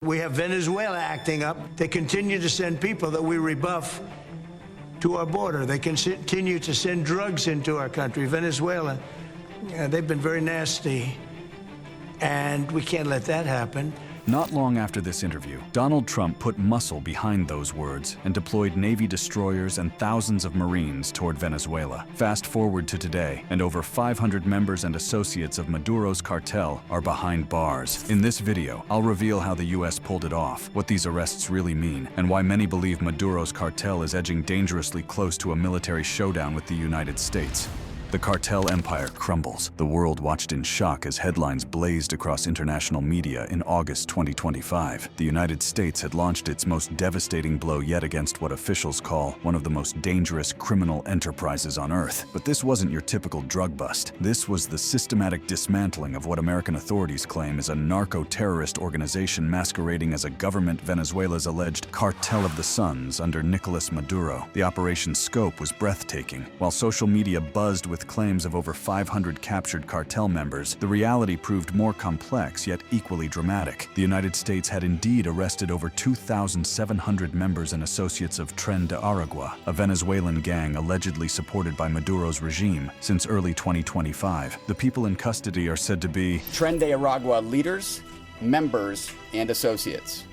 We have Venezuela acting up. They continue to send people that we rebuff to our border. They continue to send drugs into our country. Venezuela, they've been very nasty, and we can't let that happen. Not long after this interview, Donald Trump put muscle behind those words and deployed Navy destroyers and thousands of Marines toward Venezuela. Fast forward to today, and over 500 members and associates of Maduro's cartel are behind bars. In this video, I'll reveal how the U.S. pulled it off, what these arrests really mean, and why many believe Maduro's cartel is edging dangerously close to a military showdown with the United States. The cartel empire crumbles. The world watched in shock as headlines blazed across international media in August 2025. The United States had launched its most devastating blow yet against what officials call one of the most dangerous criminal enterprises on Earth. But this wasn't your typical drug bust. This was the systematic dismantling of what American authorities claim is a narco-terrorist organization masquerading as a government. Venezuela's alleged Cartel of the Suns under Nicolas Maduro. The operation's scope was breathtaking. While social media buzzed with claims of over 500 captured cartel members, the reality proved more complex yet equally dramatic. The United States had indeed arrested over 2,700 members and associates of Tren de Aragua, a Venezuelan gang allegedly supported by Maduro's regime, since early 2025. The people in custody are said to be Tren de Aragua leaders, members, and associates.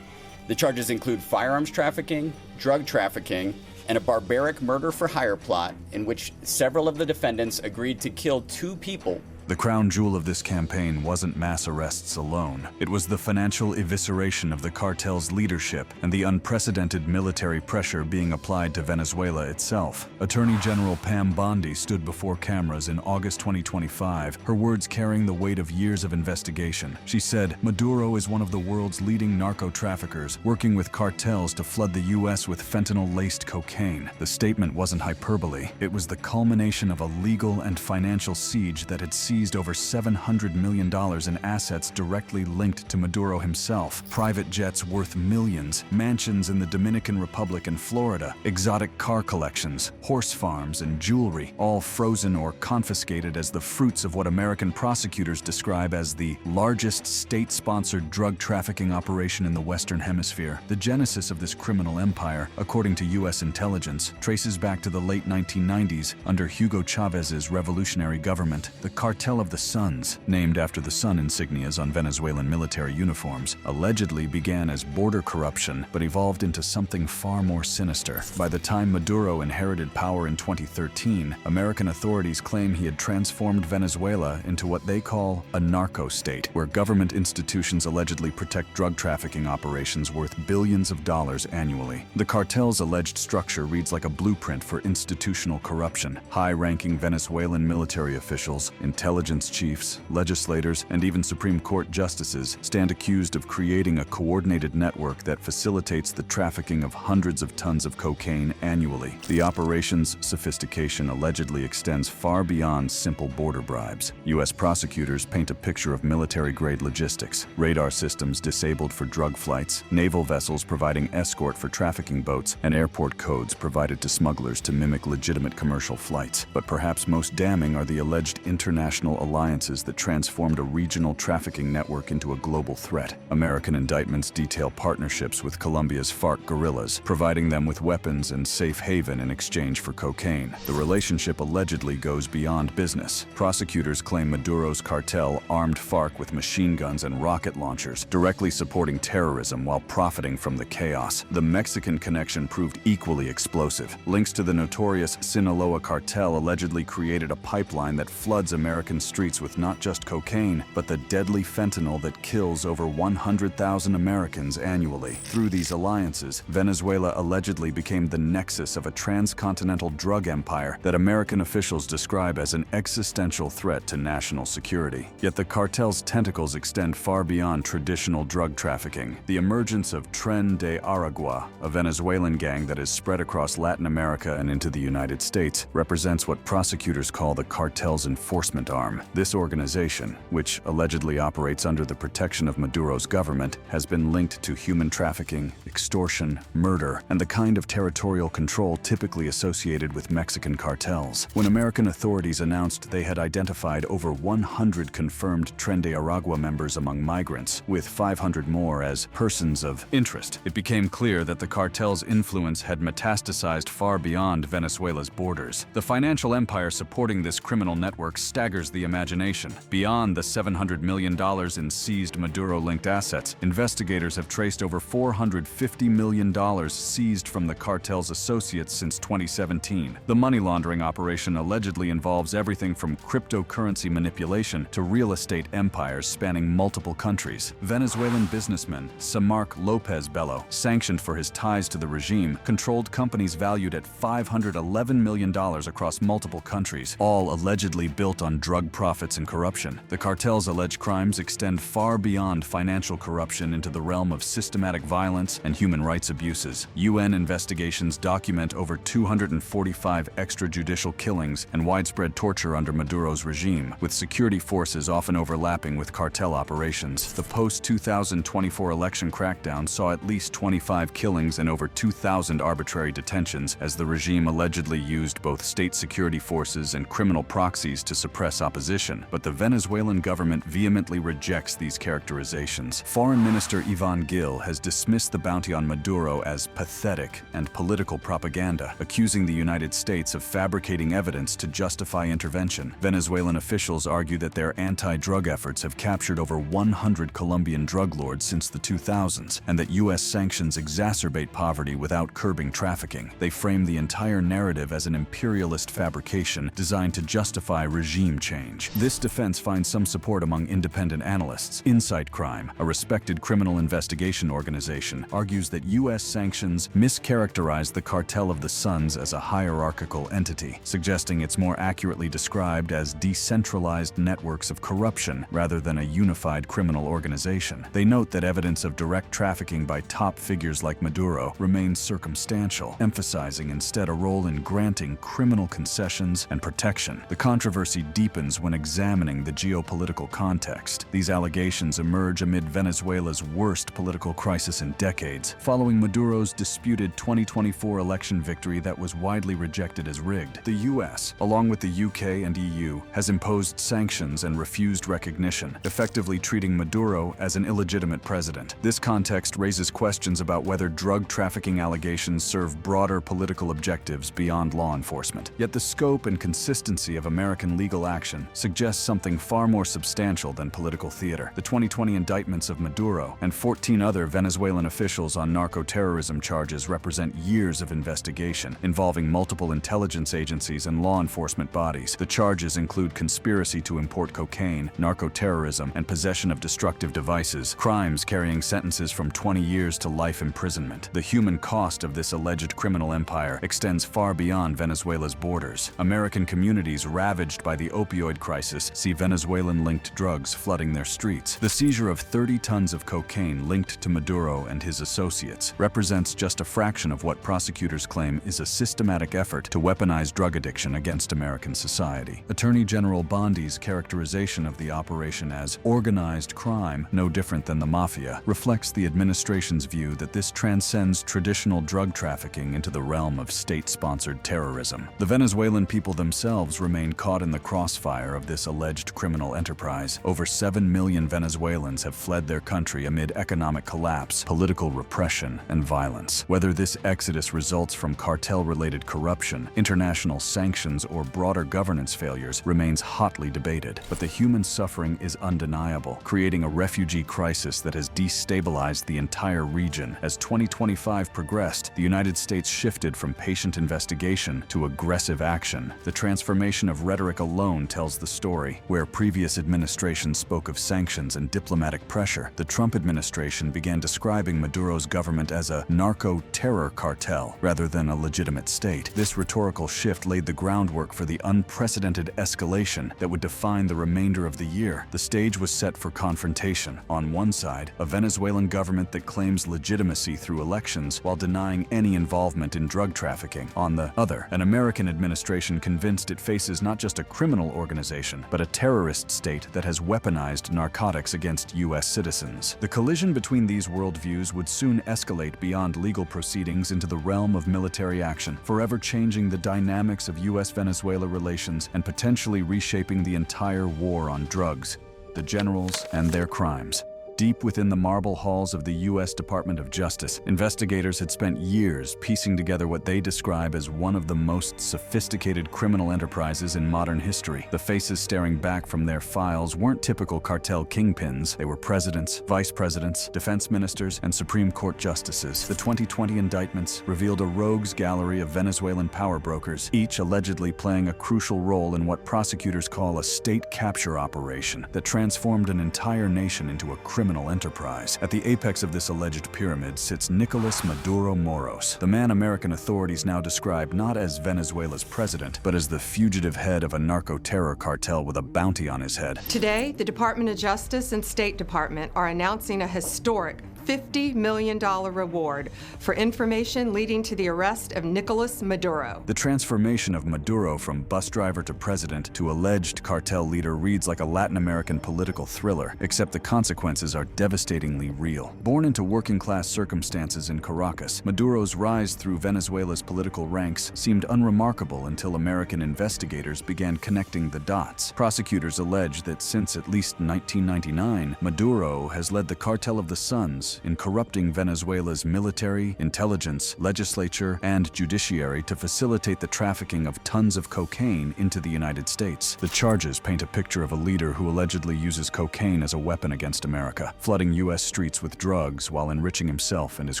The charges include firearms trafficking, drug trafficking, and a barbaric murder-for-hire plot in which several of the defendants agreed to kill 2 people. The crown jewel of this campaign wasn't mass arrests alone. It was the financial evisceration of the cartel's leadership and the unprecedented military pressure being applied to Venezuela itself. Attorney General Pam Bondi stood before cameras in August 2025, her words carrying the weight of years of investigation. She said, "Maduro is one of the world's leading narco-traffickers, working with cartels to flood the U.S. with fentanyl-laced cocaine." The statement wasn't hyperbole. It was the culmination of a legal and financial siege that had seized over $700 million in assets directly linked to Maduro himself. Private jets worth millions, mansions in the Dominican Republic and Florida, exotic car collections, horse farms, and jewelry, all frozen or confiscated as the fruits of what American prosecutors describe as the largest state-sponsored drug trafficking operation in the Western Hemisphere. The genesis of this criminal empire, according to U.S. intelligence, traces back to the late 1990s under Hugo Chavez's revolutionary government. The Cartel of the Suns, named after the sun insignias on Venezuelan military uniforms, allegedly began as border corruption but evolved into something far more sinister. By the time Maduro inherited power in 2013, American authorities claim he had transformed Venezuela into what they call a narco-state, where government institutions allegedly protect drug trafficking operations worth billions of dollars annually. The cartel's alleged structure reads like a blueprint for institutional corruption. High-ranking Venezuelan military officials, intelligence chiefs, legislators, and even Supreme Court justices stand accused of creating a coordinated network that facilitates the trafficking of hundreds of tons of cocaine annually. The operation's sophistication allegedly extends far beyond simple border bribes. U.S. prosecutors paint a picture of military-grade logistics, radar systems disabled for drug flights, naval vessels providing escort for trafficking boats, and airport codes provided to smugglers to mimic legitimate commercial flights. But perhaps most damning are the alleged international alliances that transformed a regional trafficking network into a global threat. American indictments detail partnerships with Colombia's FARC guerrillas, providing them with weapons and safe haven in exchange for cocaine. The relationship allegedly goes beyond business. Prosecutors claim Maduro's cartel armed FARC with machine guns and rocket launchers, directly supporting terrorism while profiting from the chaos. The Mexican connection proved equally explosive. Links to the notorious Sinaloa cartel allegedly created a pipeline that floods American streets with not just cocaine, but the deadly fentanyl that kills over 100,000 Americans annually. Through these alliances, Venezuela allegedly became the nexus of a transcontinental drug empire that American officials describe as an existential threat to national security. Yet the cartel's tentacles extend far beyond traditional drug trafficking. The emergence of Tren de Aragua, a Venezuelan gang that is spread across Latin America and into the United States, represents what prosecutors call the cartel's enforcement arm. This organization, which allegedly operates under the protection of Maduro's government, has been linked to human trafficking, extortion, murder, and the kind of territorial control typically associated with Mexican cartels. When American authorities announced they had identified over 100 confirmed Tren de Aragua members among migrants, with 500 more as persons of interest, it became clear that the cartel's influence had metastasized far beyond Venezuela's borders. The financial empire supporting this criminal network staggers the imagination. Beyond the $700 million in seized Maduro-linked assets, investigators have traced over $450 million seized from the cartel's associates since 2017. The money laundering operation allegedly involves everything from cryptocurrency manipulation to real estate empires spanning multiple countries. Venezuelan businessman Samark Lopez Bello, sanctioned for his ties to the regime, controlled companies valued at $511 million across multiple countries, all allegedly built on drug profits and corruption. The cartel's alleged crimes extend far beyond financial corruption into the realm of systematic violence and human rights abuses. UN investigations document over 245 extrajudicial killings and widespread torture under Maduro's regime, with security forces often overlapping with cartel operations. The post-2024 election crackdown saw at least 25 killings and over 2,000 arbitrary detentions, as the regime allegedly used both state security forces and criminal proxies to suppress opposition. But the Venezuelan government vehemently rejects these characterizations. Foreign Minister Ivan Gil has dismissed the bounty on Maduro as pathetic and political propaganda, accusing the United States of fabricating evidence to justify intervention. Venezuelan officials argue that their anti-drug efforts have captured over 100 Colombian drug lords since the 2000s, and that U.S. sanctions exacerbate poverty without curbing trafficking. They frame the entire narrative as an imperialist fabrication designed to justify regime change. This defense finds some support among independent analysts. Insight Crime, a respected criminal investigation organization, argues that U.S. sanctions mischaracterize the Cartel of the Suns as a hierarchical entity, suggesting it's more accurately described as decentralized networks of corruption rather than a unified criminal organization. They note that evidence of direct trafficking by top figures like Maduro remains circumstantial, emphasizing instead a role in granting criminal concessions and protection. The controversy deepens when examining the geopolitical context. These allegations emerge amid Venezuela's worst political crisis in decades, following Maduro's disputed 2024 election victory that was widely rejected as rigged. The U.S., along with the UK and EU, has imposed sanctions and refused recognition, effectively treating Maduro as an illegitimate president. This context raises questions about whether drug trafficking allegations serve broader political objectives beyond law enforcement. Yet the scope and consistency of American legal action suggests something far more substantial than political theater. The 2020 indictments of Maduro and 14 other Venezuelan officials on narco-terrorism charges represent years of investigation involving multiple intelligence agencies and law enforcement bodies. The charges include conspiracy to import cocaine, narco-terrorism, and possession of destructive devices, crimes carrying sentences from 20 years to life imprisonment. The human cost of this alleged criminal empire extends far beyond Venezuela's borders. American communities ravaged by the opioid crisis see Venezuelan-linked drugs flooding their streets. The seizure of 30 tons of cocaine linked to Maduro and his associates represents just a fraction of what prosecutors claim is a systematic effort to weaponize drug addiction against American society. Attorney General Bondi's characterization of the operation as organized crime, no different than the mafia, reflects the administration's view that this transcends traditional drug trafficking into the realm of state-sponsored terrorism. The Venezuelan people themselves remain caught in the crossfire of this alleged criminal enterprise. Over 7 million Venezuelans have fled their country amid economic collapse, political repression, and violence. Whether this exodus results from cartel-related corruption, international sanctions, or broader governance failures remains hotly debated, but the human suffering is undeniable, creating a refugee crisis that has destabilized the entire region. As 2025 progressed, the United States shifted from patient investigation to aggressive action. The transformation of rhetoric alone tells the story. Where previous administrations spoke of sanctions and diplomatic pressure, the Trump administration began describing Maduro's government as a narco-terror cartel rather than a legitimate state. This rhetorical shift laid the groundwork for the unprecedented escalation that would define the remainder of the year. The stage was set for confrontation. On one side, a Venezuelan government that claims legitimacy through elections while denying any involvement in drug trafficking. On the other, an American administration convinced it faces not just a criminal organization, but a terrorist state that has weaponized narcotics against U.S. citizens. The collision between these worldviews would soon escalate beyond legal proceedings into the realm of military action, forever changing the dynamics of U.S.-Venezuela relations and potentially reshaping the entire war on drugs, the generals, and their crimes. Deep within the marble halls of the U.S. Department of Justice, investigators had spent years piecing together what they describe as one of the most sophisticated criminal enterprises in modern history. The faces staring back from their files weren't typical cartel kingpins. They were presidents, vice presidents, defense ministers, and Supreme Court justices. The 2020 indictments revealed a rogues gallery of Venezuelan power brokers, each allegedly playing a crucial role in what prosecutors call a state capture operation that transformed an entire nation into a criminal enterprise. At the apex of this alleged pyramid sits Nicolas Maduro Moros, the man American authorities now describe not as Venezuela's president, but as the fugitive head of a narco-terror cartel with a bounty on his head. Today, the Department of Justice and State Department are announcing a historic $50 million reward for information leading to the arrest of Nicolas Maduro. The transformation of Maduro from bus driver to president to alleged cartel leader reads like a Latin American political thriller, except the consequences are devastatingly real. Born into working-class circumstances in Caracas, Maduro's rise through Venezuela's political ranks seemed unremarkable until American investigators began connecting the dots. Prosecutors allege that since at least 1999, Maduro has led the Cartel of the Suns in corrupting Venezuela's military, intelligence, legislature, and judiciary to facilitate the trafficking of tons of cocaine into the United States. The charges paint a picture of a leader who allegedly uses cocaine as a weapon against America, flooding U.S. streets with drugs while enriching himself and his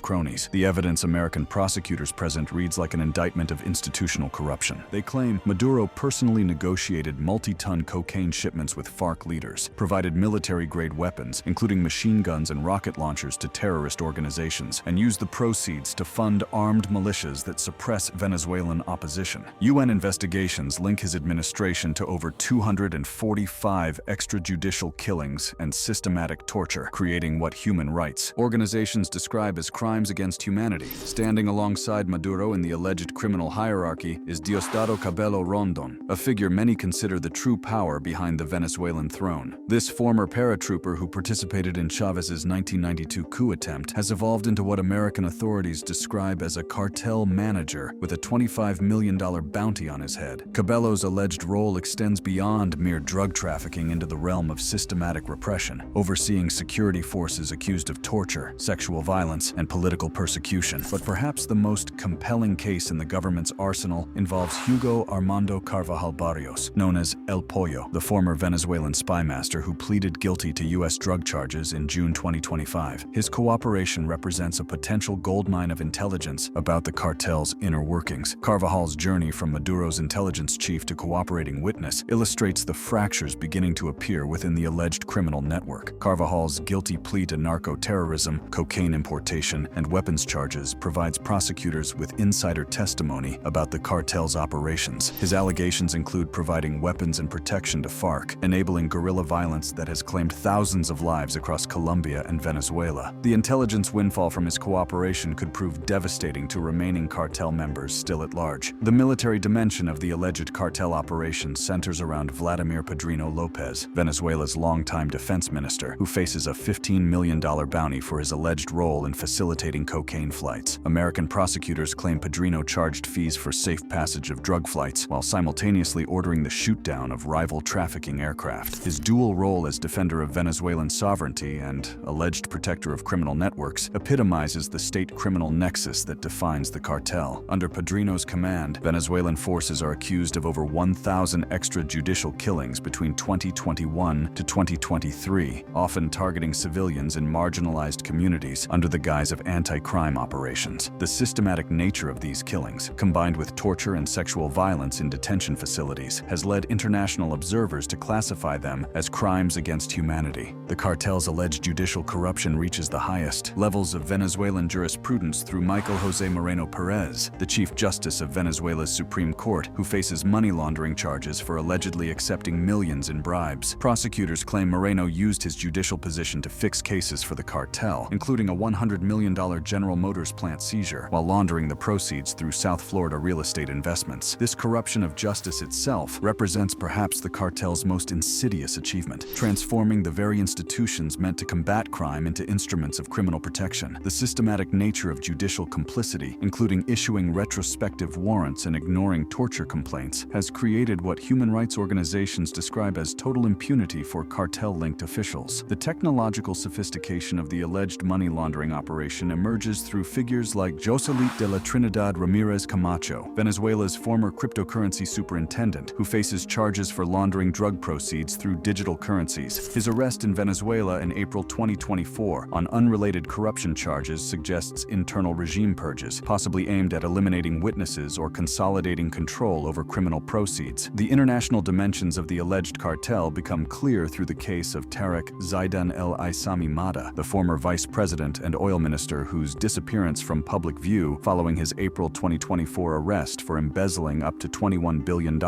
cronies. The evidence American prosecutors present reads like an indictment of institutional corruption. They claim Maduro personally negotiated multi-ton cocaine shipments with FARC leaders, provided military-grade weapons, including machine guns and rocket launchers, to terrorist organizations, and used the proceeds to fund armed militias that suppress Venezuelan opposition. UN investigations link his administration to over 245 extrajudicial killings and systematic torture, creating what human rights organizations describe as crimes against humanity. Standing alongside Maduro in the alleged criminal hierarchy is Diosdado Cabello Rondon, a figure many consider the true power behind the Venezuelan throne. This former paratrooper who participated in Chavez's 1992 coup attempt has evolved into what American authorities describe as a cartel manager with a $25 million bounty on his head. Cabello's alleged role extends beyond mere drug trafficking into the realm of systematic repression, overseeing security forces accused of torture, sexual violence, and political persecution. But perhaps the most compelling case in the government's arsenal involves Hugo Armando Carvajal Barrios, known as El Pollo, the former Venezuelan spy master who pleaded guilty to U.S. drug charges in June 2025. His cooperation represents a potential goldmine of intelligence about the cartel's inner workings. Carvajal's journey from Maduro's intelligence chief to cooperating witness illustrates the fractures beginning to appear within the alleged criminal network. Carvajal's guilty plea to narco-terrorism, cocaine importation, and weapons charges provides prosecutors with insider testimony about the cartel's operations. His allegations include providing weapons and protection to FARC, enabling guerrilla violence that has claimed thousands of lives across Colombia and Venezuela. The intelligence windfall from his cooperation could prove devastating to remaining cartel members still at large. The military dimension of the alleged cartel operation centers around Vladimir Padrino Lopez, Venezuela's longtime defense minister, who faces a $15 million bounty for his alleged role in facilitating cocaine flights. American prosecutors claim Padrino charged fees for safe passage of drug flights while simultaneously ordering the shoot-down of rival trafficking aircraft. His dual role as defender of Venezuelan sovereignty and alleged protector of criminal networks epitomizes the state criminal nexus that defines the cartel. Under Padrino's command, Venezuelan forces are accused of over 1,000 extrajudicial killings between 2021 to 2023, often targeting civilians in marginalized communities under the guise of anti-crime operations. The systematic nature of these killings, combined with torture and sexual violence in detention facilities, has led international observers to classify them as crimes against humanity. The cartel's alleged judicial corruption reaches reaches the highest levels of Venezuelan jurisprudence through Michael José Moreno Perez, the Chief Justice of Venezuela's Supreme Court, who faces money laundering charges for allegedly accepting millions in bribes. Prosecutors claim Moreno used his judicial position to fix cases for the cartel, including a $100 million General Motors plant seizure, while laundering the proceeds through South Florida real estate investments. This corruption of justice itself represents perhaps the cartel's most insidious achievement, transforming the very institutions meant to combat crime into instruments of criminal protection. The systematic nature of judicial complicity, including issuing retrospective warrants and ignoring torture complaints, has created what human rights organizations describe as total impunity for cartel-linked officials. The technological sophistication of the alleged money laundering operation emerges through figures like Joselit de la Trinidad Ramirez Camacho, Venezuela's former cryptocurrency superintendent, who faces charges for laundering drug proceeds through digital currencies. His arrest in Venezuela in April 2024 on unrelated corruption charges suggests internal regime purges, possibly aimed at eliminating witnesses or consolidating control over criminal proceeds. The international dimensions of the alleged cartel become clear through the case of Tarek Zaidan El Aissami Mada, the former vice president and oil minister whose disappearance from public view following his April 2024 arrest for embezzling up to $21 billion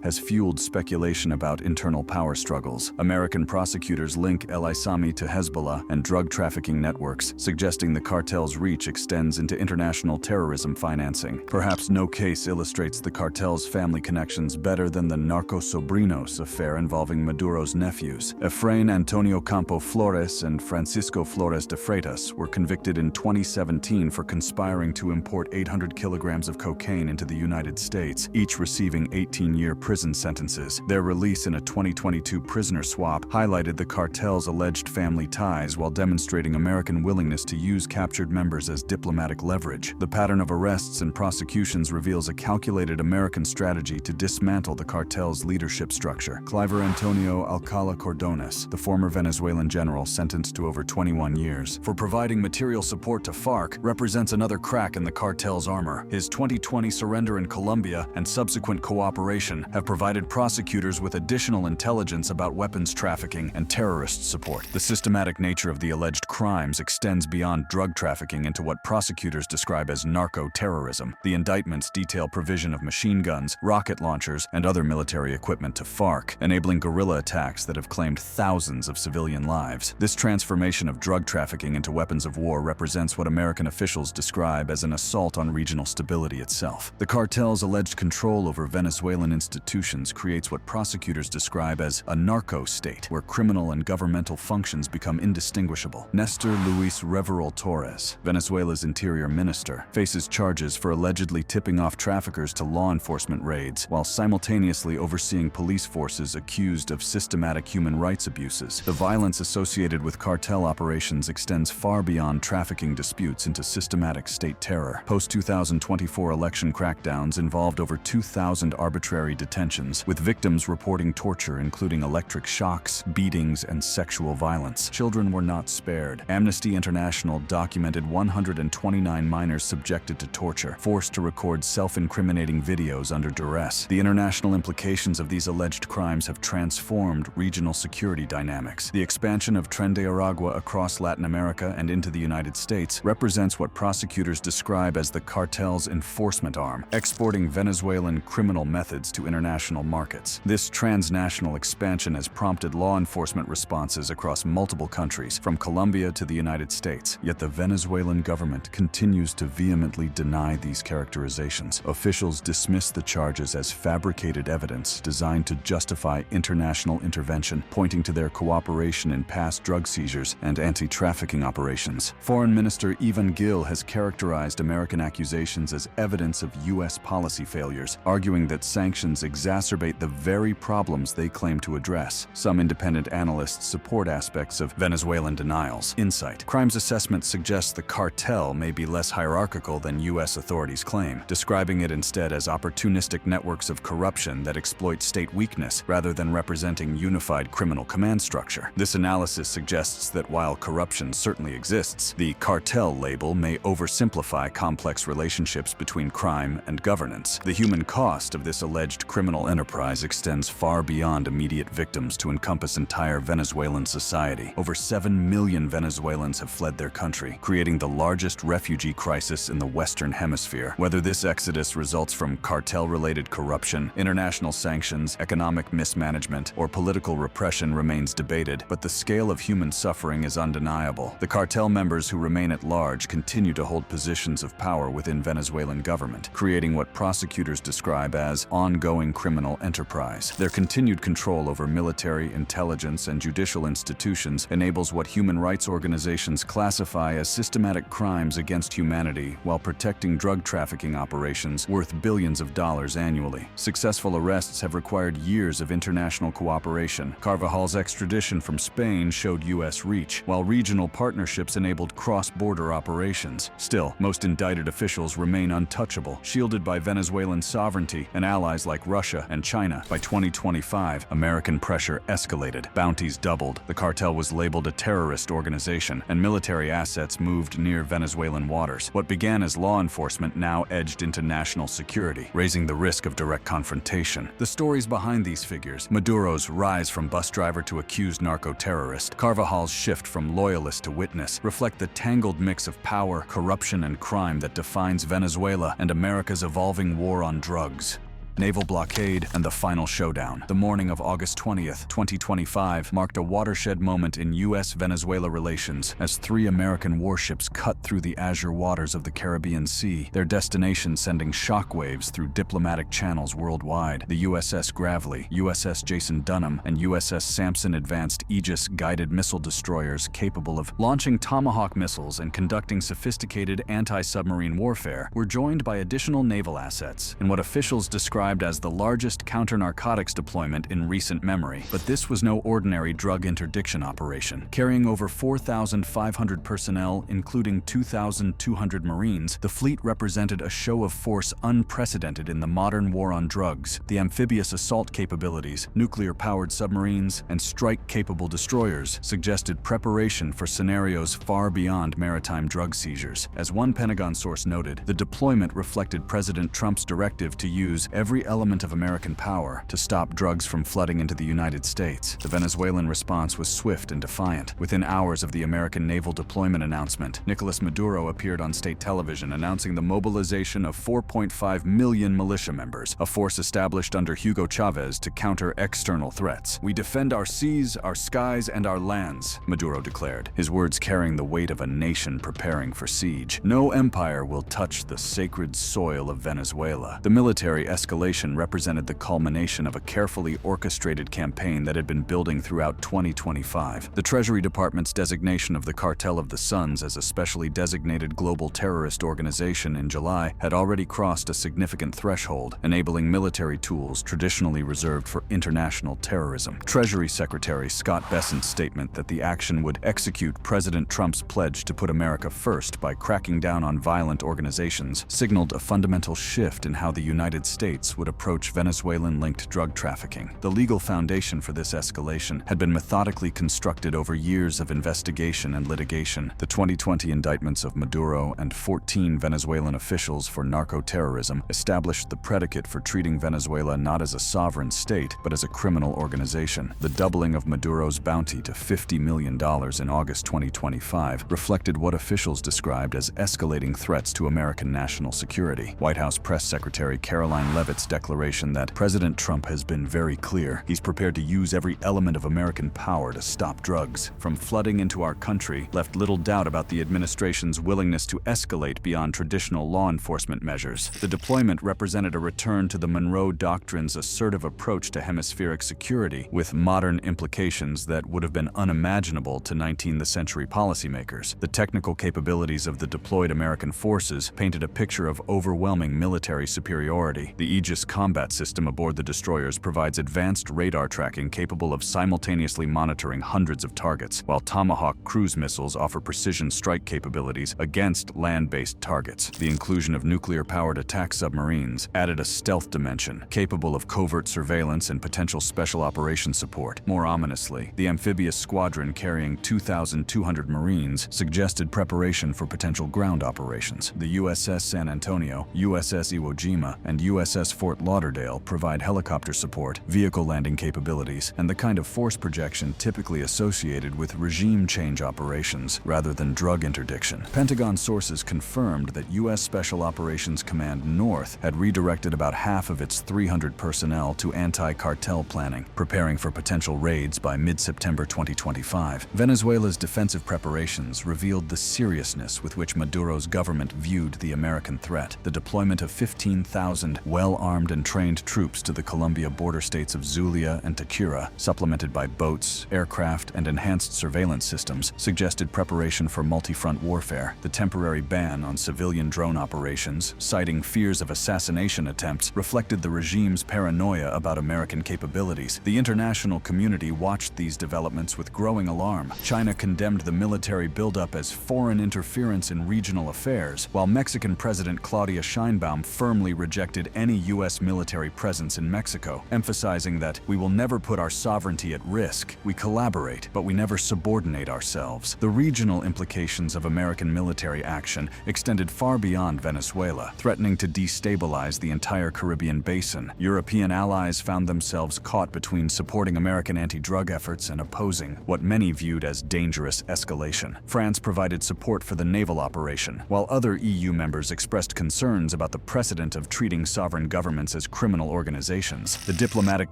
has fueled speculation about internal power struggles. American prosecutors link El Aissami to Hezbollah and drug trafficking networks, suggesting the cartel's reach extends into international terrorism financing. Perhaps no case illustrates the cartel's family connections better than the Narco Sobrinos affair involving Maduro's nephews. Efrain Antonio Campo Flores and Francisco Flores de Freitas were convicted in 2017 for conspiring to import 800 kilograms of cocaine into the United States, each receiving 18-year prison sentences. Their release in a 2022 prisoner swap highlighted the cartel's alleged family ties while demonstrating American willingness to use captured members as diplomatic leverage. The pattern of arrests and prosecutions reveals a calculated American strategy to dismantle the cartel's leadership structure. Cliver Antonio Alcala Cordones, the former Venezuelan general sentenced to over 21 years for providing material support to FARC, represents another crack in the cartel's armor. His 2020 surrender in Colombia and subsequent cooperation have provided prosecutors with additional intelligence about weapons trafficking and terrorist support. The systematic nature of the alleged crimes extends beyond drug trafficking into what prosecutors describe as narco-terrorism. The indictments detail provision of machine guns, rocket launchers, and other military equipment to FARC, enabling guerrilla attacks that have claimed thousands of civilian lives. This transformation of drug trafficking into weapons of war represents what American officials describe as an assault on regional stability itself. The cartel's alleged control over Venezuelan institutions creates what prosecutors describe as a narco-state, where criminal and governmental functions become indistinguishable. Nestor Luis Reverol Torres, Venezuela's interior minister, faces charges for allegedly tipping off traffickers to law enforcement raids, while simultaneously overseeing police forces accused of systematic human rights abuses. The violence associated with cartel operations extends far beyond trafficking disputes into systematic state terror. Post-2024 election crackdowns involved over 2,000 arbitrary detentions, with victims reporting torture including electric shocks, beatings, and sexual violence. Children were not spared. Amnesty International documented 129 minors subjected to torture, forced to record self-incriminating videos under duress. The international implications of these alleged crimes have transformed regional security dynamics. The expansion of Tren de Aragua across Latin America and into the United States represents what prosecutors describe as the cartel's enforcement arm, exporting Venezuelan criminal methods to international markets. This transnational expansion has prompted law enforcement responses across multiple countries, from Colombia to the United States. Yet the Venezuelan government continues to vehemently deny these characterizations. Officials dismiss the charges as fabricated evidence designed to justify international intervention, pointing to their cooperation in past drug seizures and anti-trafficking operations. Foreign Minister Ivan Gil has characterized American accusations as evidence of U.S. policy failures, arguing that sanctions exacerbate the very problems they claim to address. Some independent analysts support aspects of Venezuelan denials. Insight Crimes Assessment suggests the cartel may be less hierarchical than U.S. authorities claim, describing it instead as opportunistic networks of corruption that exploit state weakness rather than representing unified criminal command structure. This analysis suggests that while corruption certainly exists, the cartel label may oversimplify complex relationships between crime and governance. The human cost of this alleged criminal enterprise extends far beyond immediate victims to encompass entire Venezuelan society. Over 7 million Venezuelans Venezuelans have fled their country, creating the largest refugee crisis in the Western Hemisphere. Whether this exodus results from cartel-related corruption, international sanctions, economic mismanagement, or political repression remains debated, but the scale of human suffering is undeniable. The cartel members who remain at large continue to hold positions of power within Venezuelan government, creating what prosecutors describe as ongoing criminal enterprise. Their continued control over military, intelligence, and judicial institutions enables what human rights organizations classify as systematic crimes against humanity while protecting drug trafficking operations worth billions of dollars annually. Successful arrests have required years of international cooperation. Carvajal's extradition from Spain showed U.S. reach, while regional partnerships enabled cross-border operations. Still, most indicted officials remain untouchable, shielded by Venezuelan sovereignty and allies like Russia and China. By 2025, American pressure escalated. Bounties doubled. The cartel was labeled a terrorist organization, and military assets moved near Venezuelan waters. What began as law enforcement now edged into national security, raising the risk of direct confrontation. The stories behind these figures, Maduro's rise from bus driver to accused narco-terrorist, Carvajal's shift from loyalist to witness, reflect the tangled mix of power, corruption, and crime that defines Venezuela and America's evolving war on drugs. Naval blockade, and the final showdown. The morning of August 20th, 2025 marked a watershed moment in U.S.-Venezuela relations as 3 American warships cut through the azure waters of the Caribbean Sea, their destination sending shockwaves through diplomatic channels worldwide. The USS Gravely, USS Jason Dunham, and USS Sampson advanced Aegis guided missile destroyers capable of launching Tomahawk missiles and conducting sophisticated anti-submarine warfare were joined by additional naval assets in what officials described as the largest counter-narcotics deployment in recent memory. But this was no ordinary drug interdiction operation. Carrying over 4,500 personnel, including 2,200 Marines, the fleet represented a show of force unprecedented in the modern war on drugs. The amphibious assault capabilities, nuclear-powered submarines, and strike-capable destroyers suggested preparation for scenarios far beyond maritime drug seizures. As one Pentagon source noted, the deployment reflected President Trump's directive to use every element of American power to stop drugs from flooding into the United States. The Venezuelan response was swift and defiant. Within hours of the American naval deployment announcement, Nicolas Maduro appeared on state television announcing the mobilization of 4.5 million militia members, a force established under Hugo Chavez to counter external threats. "We defend our seas, our skies, and our lands," Maduro declared, his words carrying the weight of a nation preparing for siege. No empire will touch the sacred soil of Venezuela. The military escalation represented the culmination of a carefully orchestrated campaign that had been building throughout 2025. The Treasury Department's designation of the Cartel of the Suns as a specially designated global terrorist organization in July had already crossed a significant threshold, enabling military tools traditionally reserved for international terrorism. Treasury Secretary Scott Bessent's statement that the action would execute President Trump's pledge to put America first by cracking down on violent organizations signaled a fundamental shift in how the United States would approach Venezuelan-linked drug trafficking. The legal foundation for this escalation had been methodically constructed over years of investigation and litigation. The 2020 indictments of Maduro and 14 Venezuelan officials for narco-terrorism established the predicate for treating Venezuela not as a sovereign state, but as a criminal organization. The doubling of Maduro's bounty to $50 million in August 2025 reflected what officials described as escalating threats to American national security. White House Press Secretary Caroline Leavitt's declaration that President Trump has been very clear. He's prepared to use every element of American power to stop drugs from flooding into our country left little doubt about the administration's willingness to escalate beyond traditional law enforcement measures. The deployment represented a return to the Monroe Doctrine's assertive approach to hemispheric security, with modern implications that would have been unimaginable to 19th century policymakers. The technical capabilities of the deployed American forces painted a picture of overwhelming military superiority. The Aegis combat system aboard the destroyers provides advanced radar tracking capable of simultaneously monitoring hundreds of targets, while Tomahawk cruise missiles offer precision strike capabilities against land-based targets. The inclusion of nuclear-powered attack submarines added a stealth dimension, capable of covert surveillance and potential special operations support. More ominously, the amphibious squadron carrying 2,200 Marines suggested preparation for potential ground operations. The USS San Antonio, USS Iwo Jima, and USS Fort Lauderdale provide helicopter support, vehicle landing capabilities, and the kind of force projection typically associated with regime change operations rather than drug interdiction. Pentagon sources confirmed that U.S. Special Operations Command North had redirected about half of its 300 personnel to anti-cartel planning, preparing for potential raids by mid-September 2025. Venezuela's defensive preparations revealed the seriousness with which Maduro's government viewed the American threat. The deployment of 15,000 well-armed and trained troops to the Colombia border states of Zulia and Táchira, supplemented by boats, aircraft, and enhanced surveillance systems, suggested preparation for multi-front warfare. The temporary ban on civilian drone operations, citing fears of assassination attempts, reflected the regime's paranoia about American capabilities. The international community watched these developments with growing alarm. China condemned the military buildup as foreign interference in regional affairs, while Mexican President Claudia Sheinbaum firmly rejected any U.S. military presence in Mexico, emphasizing that we will never put our sovereignty at risk. We collaborate, but we never subordinate ourselves. The regional implications of American military action extended far beyond Venezuela, threatening to destabilize the entire Caribbean basin. European allies found themselves caught between supporting American anti-drug efforts and opposing what many viewed as dangerous escalation. France provided support for the naval operation, while other EU members expressed concerns about the precedent of treating sovereign governments as criminal organizations. The diplomatic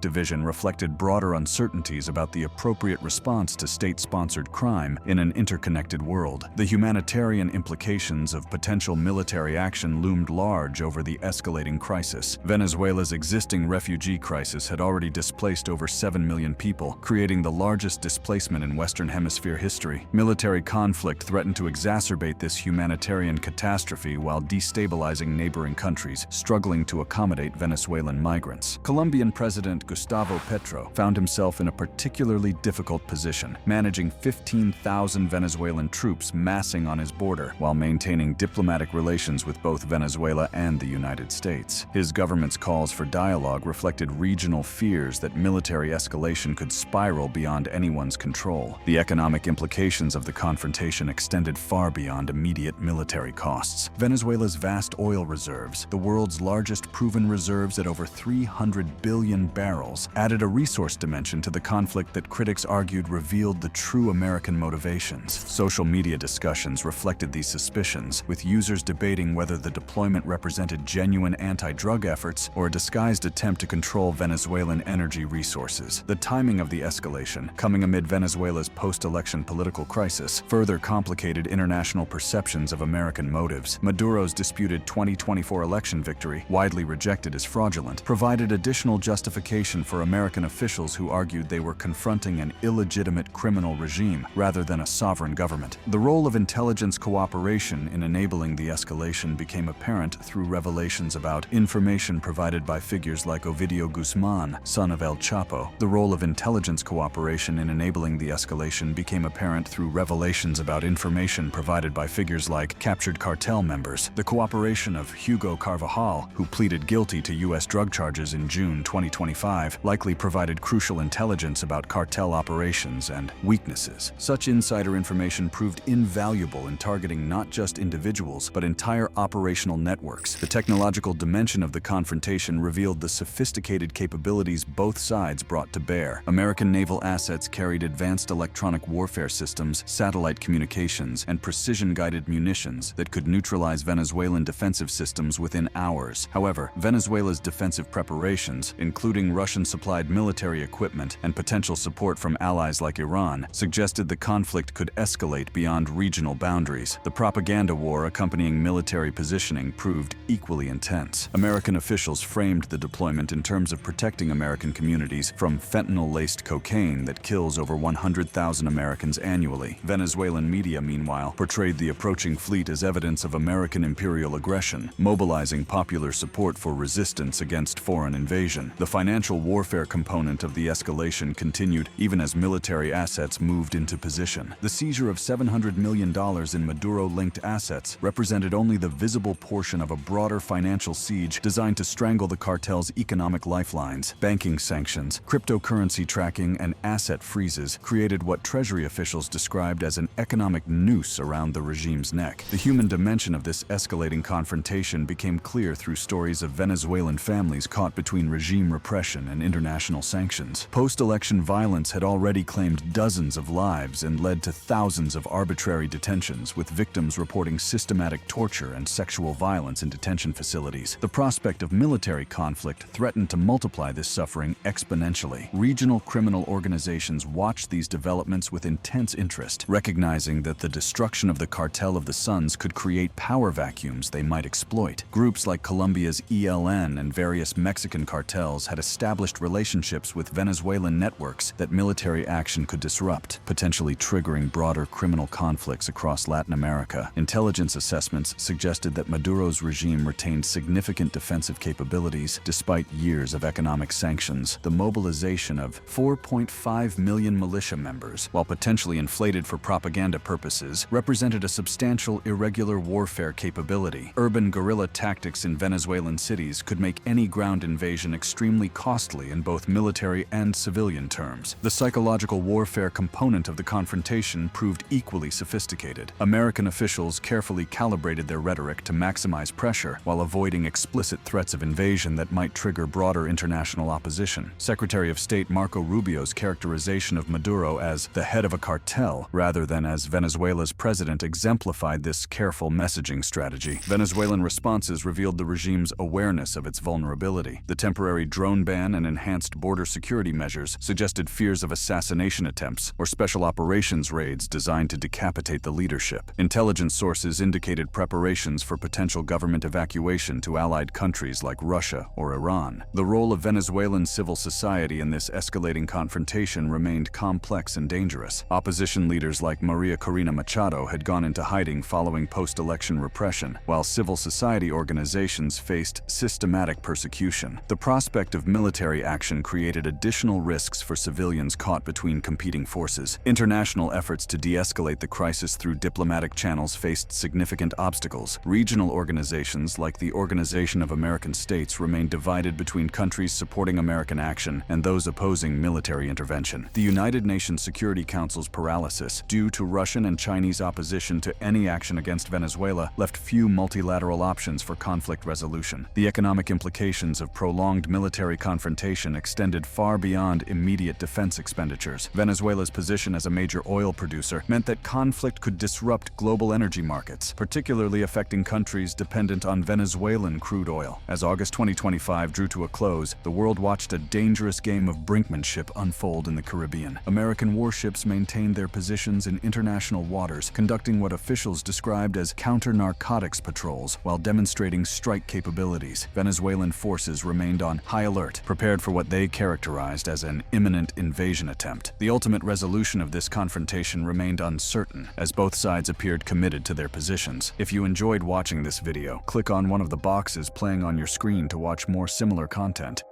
division reflected broader uncertainties about the appropriate response to state-sponsored crime in an interconnected world. The humanitarian implications of potential military action loomed large over the escalating crisis. Venezuela's existing refugee crisis had already displaced over 7 million people, creating the largest displacement in Western Hemisphere history. Military conflict threatened to exacerbate this humanitarian catastrophe while destabilizing neighboring countries, struggling to accommodate Venezuelan migrants. Colombian President Gustavo Petro found himself in a particularly difficult position, managing 15,000 Venezuelan troops massing on his border while maintaining diplomatic relations with both Venezuela and the United States. His government's calls for dialogue reflected regional fears that military escalation could spiral beyond anyone's control. The economic implications of the confrontation extended far beyond immediate military costs. Venezuela's vast oil reserves, the world's largest proven reserves at over 300 billion barrels, added a resource dimension to the conflict that critics argued revealed the true American motivations. Social media discussions reflected these suspicions, with users debating whether the deployment represented genuine anti-drug efforts or a disguised attempt to control Venezuelan energy resources. The timing of the escalation, coming amid Venezuela's post-election political crisis, further complicated international perceptions of American motives. Maduro's disputed 2024 election victory, widely rejected as fraudulent, provided additional justification for American officials who argued they were confronting an illegitimate criminal regime rather than a sovereign government. The role of intelligence cooperation in enabling the escalation became apparent through revelations about information provided by figures like Ovidio Guzman, son of El Chapo. The role of intelligence cooperation in enabling the escalation became apparent through revelations about information provided by figures like captured cartel members. The cooperation of Hugo Carvajal, who pleaded guilty to U.S. drug charges in June 2025, likely provided crucial intelligence about cartel operations and weaknesses. Such insider information proved invaluable in targeting not just individuals, but entire operational networks. The technological dimension of the confrontation revealed the sophisticated capabilities both sides brought to bear. American naval assets carried advanced electronic warfare systems, satellite communications, and precision-guided munitions that could neutralize Venezuelan defensive systems within hours. However, Venezuela's defensive preparations, including Russian-supplied military equipment and potential support from allies like Iran, suggested the conflict could escalate beyond regional boundaries. The propaganda war accompanying military positioning proved equally intense. American officials framed the deployment in terms of protecting American communities from fentanyl-laced cocaine that kills over 100,000 Americans annually. Venezuelan media, meanwhile, portrayed the approaching fleet as evidence of American imperial aggression, mobilizing popular support for resistance against foreign invasion. The financial warfare component of the escalation continued even as military assets moved into position. The seizure of $700 million in Maduro-linked assets represented only the visible portion of a broader financial siege designed to strangle the cartel's economic lifelines. Banking sanctions, cryptocurrency tracking, and asset freezes created what Treasury officials described as an economic noose around the regime's neck. The human dimension of this escalating confrontation became clear through stories of Venezuela Venezuelan families caught between regime repression and international sanctions. Post-election violence had already claimed dozens of lives and led to thousands of arbitrary detentions, with victims reporting systematic torture and sexual violence in detention facilities. The prospect of military conflict threatened to multiply this suffering exponentially. Regional criminal organizations watched these developments with intense interest, recognizing that the destruction of the Cartel of the Suns could create power vacuums they might exploit. Groups like Colombia's ELN and various Mexican cartels had established relationships with Venezuelan networks that military action could disrupt, potentially triggering broader criminal conflicts across Latin America. Intelligence assessments suggested that Maduro's regime retained significant defensive capabilities despite years of economic sanctions. The mobilization of 4.5 million militia members, while potentially inflated for propaganda purposes, represented a substantial irregular warfare capability. Urban guerrilla tactics in Venezuelan cities could make any ground invasion extremely costly in both military and civilian terms. The psychological warfare component of the confrontation proved equally sophisticated. American officials carefully calibrated their rhetoric to maximize pressure while avoiding explicit threats of invasion that might trigger broader international opposition. Secretary of State Marco Rubio's characterization of Maduro as the head of a cartel rather than as Venezuela's president exemplified this careful messaging strategy. Venezuelan responses revealed the regime's awareness of its vulnerability. The temporary drone ban and enhanced border security measures suggested fears of assassination attempts or special operations raids designed to decapitate the leadership. Intelligence sources indicated preparations for potential government evacuation to allied countries like Russia or Iran. The role of Venezuelan civil society in this escalating confrontation remained complex and dangerous. Opposition leaders like Maria Corina Machado had gone into hiding following post-election repression, while civil society organizations faced systematic persecution. The prospect of military action created additional risks for civilians caught between competing forces. International efforts to de-escalate the crisis through diplomatic channels faced significant obstacles. Regional organizations like the Organization of American States remained divided between countries supporting American action and those opposing military intervention. The United Nations Security Council's paralysis, due to Russian and Chinese opposition to any action against Venezuela, left few multilateral options for conflict resolution. The economic implications of prolonged military confrontation extended far beyond immediate defense expenditures. Venezuela's position as a major oil producer meant that conflict could disrupt global energy markets, particularly affecting countries dependent on Venezuelan crude oil. As August 2025 drew to a close, the world watched a dangerous game of brinkmanship unfold in the Caribbean. American warships maintained their positions in international waters, conducting what officials described as counter-narcotics patrols while demonstrating strike capabilities. Venezuelan forces remained on high alert, prepared for what they characterized as an imminent invasion attempt. The ultimate resolution of this confrontation remained uncertain, as both sides appeared committed to their positions. If you enjoyed watching this video, click on one of the boxes playing on your screen to watch more similar content.